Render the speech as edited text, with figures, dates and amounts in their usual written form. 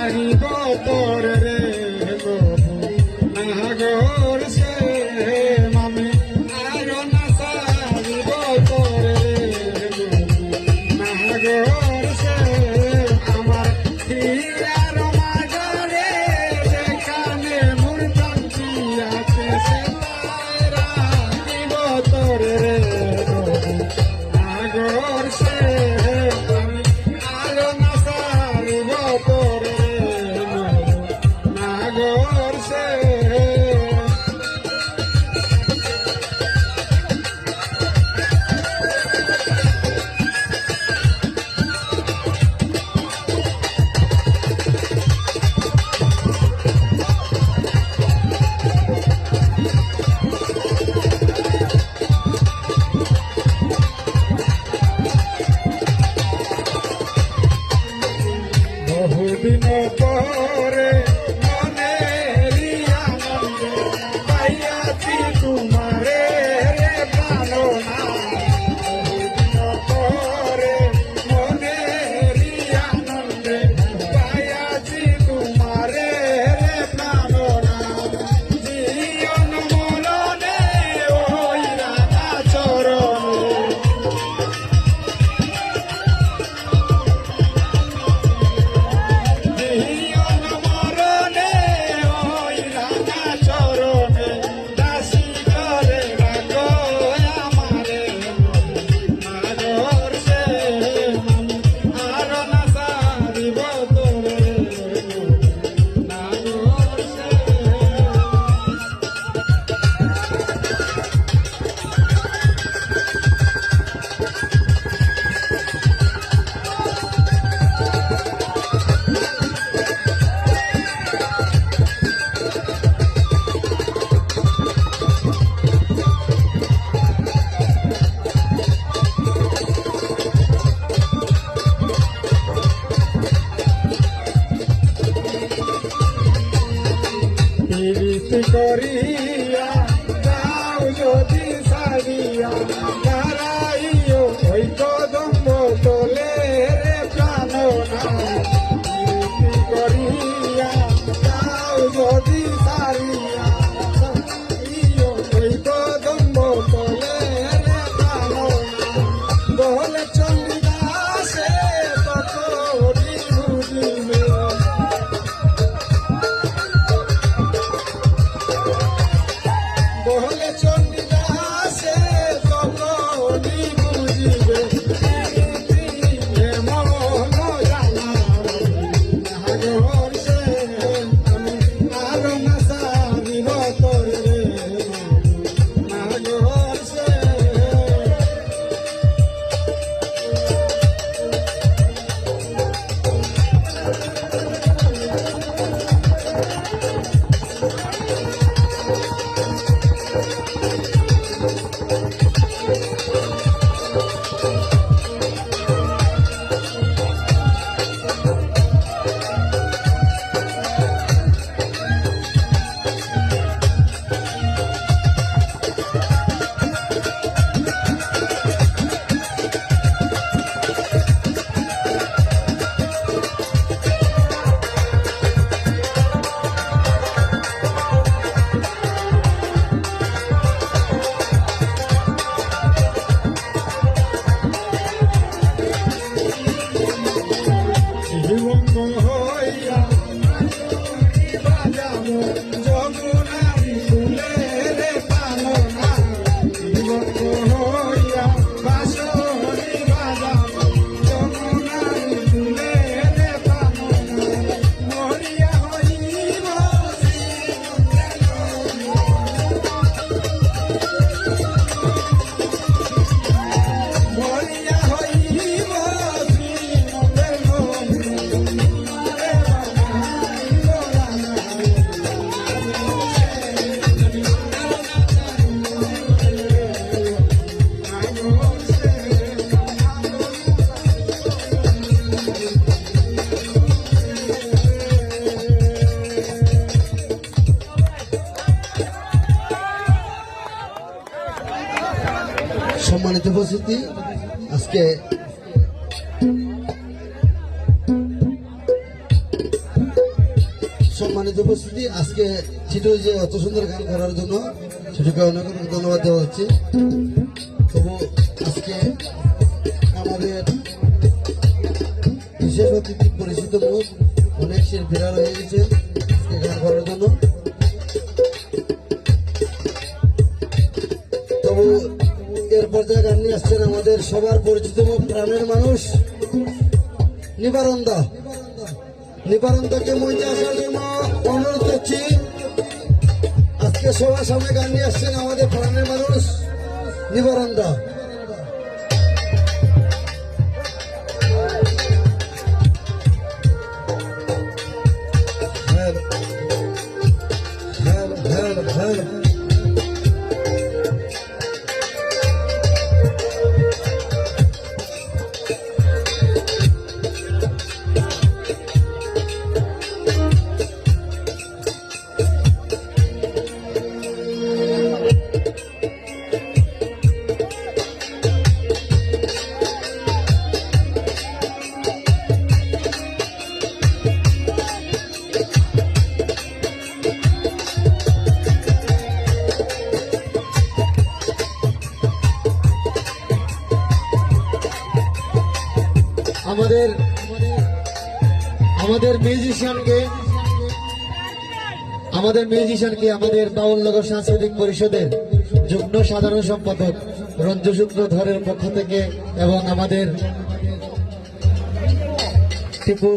সাহিব তোর রে গবু নাগর সে মামি আরো না সাহিব তোর রে গবু নাগর সে আমার হিরার মাঝরে যেখানে মোর প্রান্তি আছে সে রাখিব তোর রে গবু নাগর সে বহুদিন পরে মনেরই আনন্দে পাইয়াছি তোমারে রে প্রাণনা বহুদিন পরে মনেরই আনন্দে পাইয়াছি তোমারে রে প্রাণনা জীবন মরণে ওই রাধা চরণে করিয়া যাও যদি সারিয়া দাঁড়াইও ওই কদম্ব তোলে রে প্রাণনা করিয়া যাও যদি সারিয়া দাঁড়াইও ওই কদম্ব তোলে রে প্রাণনা বলে চন্ডিদাসে তত বুঝিবে বলে চন্ডিদাসে তখনই বুঝিবে মন জানা নাগর সে আমি আরো না সারিব তোর রে নাগর সে সম্মানিত উপস্থিতি, আজকে সম্মানিত উপস্থিতি, আজকে ছিটু যে অত সুন্দর গান করার জন্য ছিটুকে অনেক অনেক ধন্যবাদ দেওয়া হচ্ছে। তবু আজকে আমাদের বিশেষ অতিথি পরিচিত মুখ অনেক শিল্পীরা রয়ে গেছেন আজকে গান করার জন্য। তবু এর পর্যায়ে গান নিয়ে আসছেন আমাদের সবার পরিচিত মুখ, প্রাণের মানুষ নিবারণ দা। নিবারণ দাকে মঞ্চে আসার জন্য অনুরোধ করছি। আজকে সবার সামনে গান নিয়ে আসছেন আমাদের প্রাণের মানুষ নিবারণ দা। আমাদের মিউজিশিয়ানকে আমাদের বাউলনগর সাংস্কৃতিক পরিষদের যুগ্ম সাধারণ সম্পাদক রঞ্জু সূত্রধরের পক্ষ থেকে এবং আমাদের টিপু